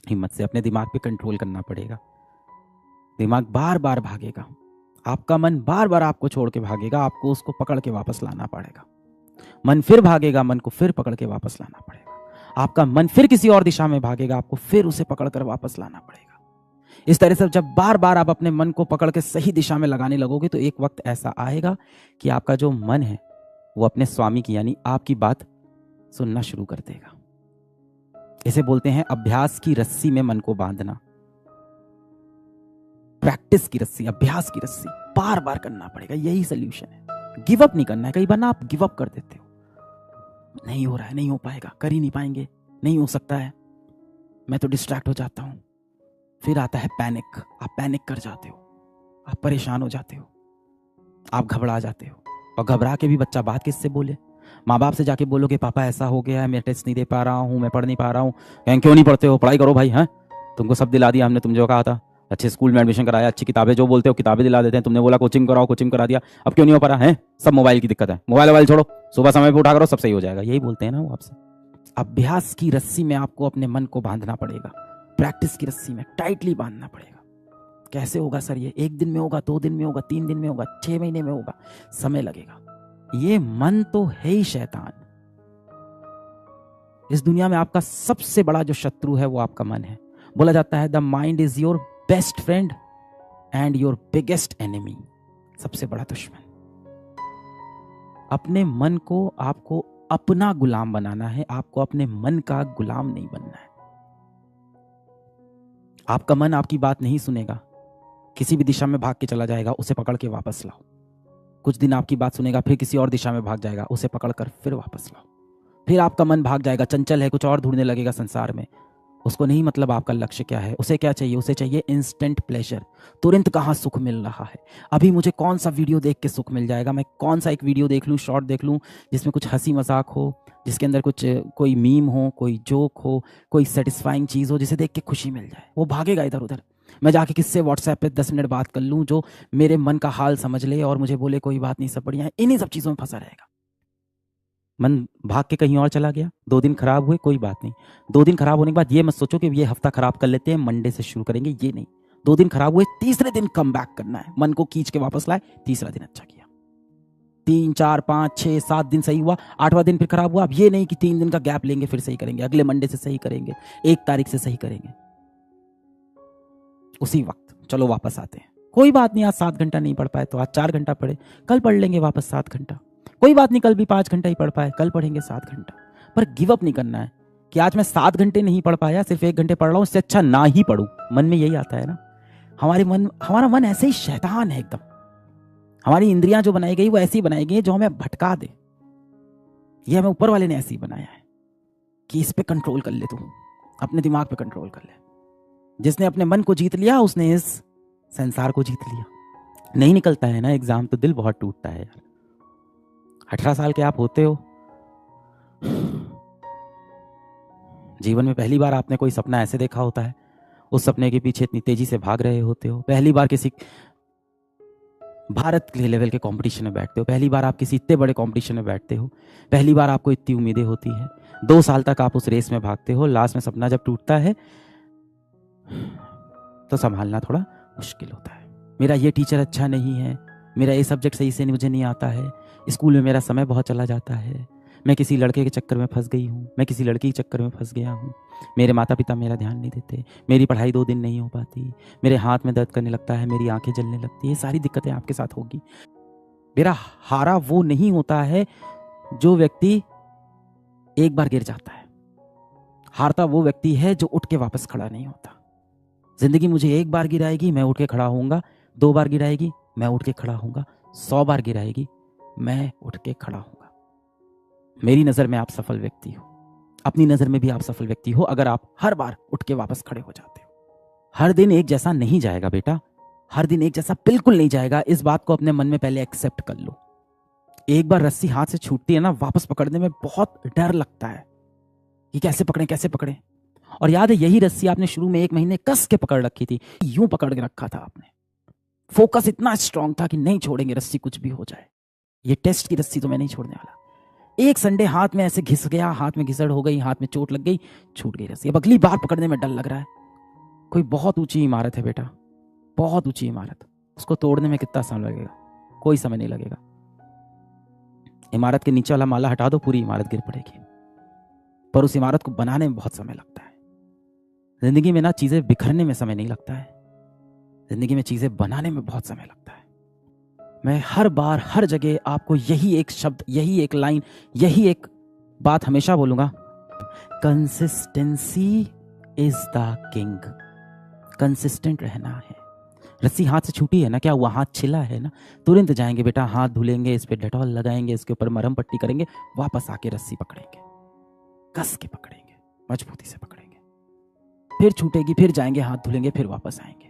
हिम्मत से अपने दिमाग पे कंट्रोल करना पड़ेगा। दिमाग बार बार भागेगा, आपका मन बार बार आपको छोड़ के भागेगा, आपको उसको पकड़ के वापस लाना पड़ेगा। मन फिर भागेगा, मन को फिर पकड़ के वापस लाना पड़ेगा। आपका मन फिर किसी और दिशा में भागेगा, आपको फिर उसे पकड़ कर वापस लाना पड़ेगा। इस तरह से जब बार बार आप अपने मन को पकड़ के सही दिशा में लगाने लगोगे तो एक वक्त ऐसा आएगा कि आपका जो मन है वो अपने स्वामी की यानी आपकी बात सुनना शुरू कर देगा। इसे बोलते हैं अभ्यास की रस्सी में मन को बांधना। प्रैक्टिस की रस्सी, अभ्यास की रस्सी बार बार करना पड़ेगा, यही सोल्यूशन है। गिव अप नहीं करना है। कई बार ना आप गिव अप कर देते हो, नहीं हो रहा है, नहीं हो पाएगा, कर ही नहीं पाएंगे, नहीं हो सकता है, मैं तो डिस्ट्रैक्ट हो जाता हूं। फिर आता है पैनिक, आप पैनिक कर जाते हो, आप परेशान हो जाते हो, आप घबरा जाते हो। और घबरा के भी बच्चा बात किससे बोले? माँ बाप से जाके बोलोगे पापा ऐसा हो गया है, मैं टेस्ट नहीं दे पा रहा हूँ, मैं पढ़ नहीं पा रहा हूँ। कहें क्यों नहीं पढ़ते हो, पढ़ाई करो भाई, हैं तुमको सब दिला दिया हमने, तुम जो कहा था, अच्छे स्कूल में एडमिशन कराया, अच्छी किताबें जो बोलते हो किताबें दिला देते हैं, तुमने बोला कोचिंग कराओ, कोचिंग करा दिया, अब क्यों नहीं हो पा रहा है? सब मोबाइल की दिक्कत है, मोबाइल छोड़ो, सुबह समय पर उठा करो, सब सही हो जाएगा। यही बोलते हैं ना वो आपसे। अभ्यास की रस्सी में आपको अपने मन को बांधना पड़ेगा, प्रैक्टिस की रस्सी में टाइटली बांधना पड़ेगा। कैसे होगा सर ये? 1 दिन में होगा, 2 दिन में होगा, 3 दिन में होगा, 6 महीने में होगा, समय लगेगा। ये मन तो है ही शैतान। इस दुनिया में आपका सबसे बड़ा जो शत्रु है वो आपका मन है। बोला जाता है the mind is your best friend and your biggest enemy. सबसे बड़ा दुश्मन। अपने मन को आपको अपना गुलाम बनाना है, आपको अपने मन का गुलाम नहीं बनना है। आपका मन आपकी बात नहीं सुनेगा, किसी भी दिशा में भाग के चला जाएगा, उसे पकड़ के वापस लाओ। कुछ दिन आपकी बात सुनेगा, फिर किसी और दिशा में भाग जाएगा, उसे पकड़कर फिर वापस लाओ। फिर आपका मन भाग जाएगा, चंचल है, कुछ और ढूंढने लगेगा संसार में। उसको नहीं मतलब आपका लक्ष्य क्या है, उसे क्या चाहिए? उसे चाहिए इंस्टेंट प्लेजर। तुरंत कहाँ सुख मिल रहा है, अभी मुझे कौन सा वीडियो देख के सुख मिल जाएगा, मैं कौन सा एक वीडियो देख लूँ, शॉर्ट देख लूँ जिसमें कुछ हंसी मजाक हो, जिसके अंदर कुछ कोई मीम हो, कोई जोक हो, कोई सेटिस्फाइंग चीज़ हो जिसे देख के खुशी मिल जाए। वो भागेगा इधर उधर। मैं जाके किससे व्हाट्सएप पे 10 मिनट बात कर लूँ जो मेरे मन का हाल समझ ले और मुझे बोले कोई बात नहीं सब बढ़िया है। इन्हीं सब चीज़ों में फंसा रहेगा। मन भाग के कहीं और चला गया, 2 दिन खराब हुए, कोई बात नहीं। 2 दिन खराब होने के बाद ये मत सोचो कि ये हफ्ता खराब कर लेते हैं, मंडे से शुरू करेंगे, ये नहीं। 2 दिन खराब हुए, तीसरे दिन कम बैक करना है, मन को खींच के वापस लाए, तीसरा दिन अच्छा किया। 3, 4, 5, 6, 7 दिन सही हुआ, 8वां दिन फिर खराब हुआ। अब ये नहीं कि 3 दिन का गैप लेंगे फिर सही करेंगे, अगले मंडे से सही करेंगे, 1 तारीख से सही करेंगे। उसी वक्त चलो वापस आते हैं। कोई बात नहीं, आज 7 घंटा नहीं पढ़ पाए तो आज 4 घंटा पढ़े, कल पढ़ लेंगे वापस 7 घंटा। कोई बात नहीं, कल भी 5 घंटा ही पढ़ पाए, कल पढ़ेंगे 7 घंटा। पर गिव अप नहीं करना है कि आज मैं 7 घंटे नहीं पढ़ पाया, सिर्फ 1 घंटे पढ़ रहा हूं, इससे अच्छा ना ही पढ़ूं। मन में यही आता है ना। हमारा मन ऐसे ही शैतान है एकदम। हमारी इंद्रियां जो बनाई गई वो ऐसी बनाई गई जो हमें भटका दे। ये हमें ऊपर वाले ने ऐसे ही बनाया है कि इस पे कंट्रोल कर ले, तू अपने दिमाग पे कंट्रोल कर ले। जिसने अपने मन को जीत लिया उसने इस संसार को जीत लिया। नहीं निकलता है ना एग्जाम तो दिल बहुत टूटता है यार। 18 साल के आप होते हो, जीवन में पहली बार आपने कोई सपना ऐसे देखा होता है, उस सपने के पीछे इतनी तेजी से भाग रहे होते हो। पहली बार किसी भारत के लेवल के कंपटीशन में बैठते हो, पहली बार आप किसी इतने बड़े कंपटीशन में बैठते हो, पहली बार आपको इतनी उम्मीदें होती है। 2 साल तक आप उस रेस में भागते हो, लास्ट में सपना जब टूटता है तो संभालना थोड़ा मुश्किल होता है। मेरा ये टीचर अच्छा नहीं है, मेरा ये सब्जेक्ट सही से मुझे नहीं आता है, स्कूल में मेरा समय बहुत चला जाता है, मैं किसी लड़के के चक्कर में फंस गई हूँ, मैं किसी लड़की के चक्कर में फंस गया हूँ, मेरे माता पिता मेरा ध्यान नहीं देते, मेरी पढ़ाई 2 दिन नहीं हो पाती, मेरे हाथ में दर्द करने लगता है, मेरी आंखें जलने लगती है। ये सारी दिक्कतें आपके साथ होगी। मेरा हारा वो नहीं होता है जो व्यक्ति एक बार गिर जाता है, हारता वो व्यक्ति है जो उठ के वापस खड़ा नहीं होता। जिंदगी मुझे 1 बार गिराएगी, मैं उठ के खड़ा होऊंगा, 2 बार गिराएगी, मैं उठ के खड़ा होऊंगा, 100 बार गिराएगी, मैं उठ के खड़ा होऊंगा। मेरी नजर में आप सफल व्यक्ति हो, अपनी नजर में भी आप सफल व्यक्ति हो अगर आप हर बार उठ के वापस खड़े हो जाते हो। हर दिन एक जैसा नहीं जाएगा बेटा, हर दिन एक जैसा बिल्कुल नहीं जाएगा। इस बात को अपने मन में पहले एक्सेप्ट कर लो। एक बार रस्सी हाथ से छूटती है ना, वापस पकड़ने में बहुत डर लगता है कि कैसे पकड़े। और याद है यही रस्सी आपने शुरू में 1 महीने कस के पकड़ रखी थी, यूं पकड़ के रखा था आपने। फोकस इतना स्ट्रांग था कि नहीं छोड़ेंगे रस्सी कुछ भी हो जाए। ये टेस्ट की रस्सी तो मैं नहीं छोड़ने वाला। एक संडे हाथ में ऐसे घिस गया, हाथ में घिसड़ हो गई, हाथ में चोट लग गई, छूट गई रस्सी। अब अगली बार पकड़ने में डर लग रहा है। कोई बहुत ऊंची इमारत है बेटा, बहुत ऊंची इमारत, उसको तोड़ने में कितना समय लगेगा? कोई समय नहीं लगेगा। इमारत के नीचे वाला माला हटा दो, पूरी इमारत गिर पड़ेगी। पर उस इमारत को बनाने में बहुत समय लगता है। जिंदगी में ना चीजें बिखरने में समय नहीं लगता है, जिंदगी में चीजें बनाने में बहुत समय लगता है। मैं हर बार हर जगह आपको यही एक शब्द, यही एक लाइन, यही एक बात हमेशा बोलूंगा, consistency is the king. Consistent रहना है। रस्सी हाथ से छूटी है ना, क्या हुआ? हाथ छिला है ना, तुरंत जाएंगे बेटा, हाथ धुलेंगे, इस पे डेटॉल लगाएंगे, इसके ऊपर मरहम पट्टी करेंगे, वापस आके रस्सी पकड़ेंगे, कस के पकड़ेंगे, मजबूती से पकड़ेंगे। फिर छूटेगी, फिर जाएंगे, हाथ धुलेंगे, फिर वापस आएंगे।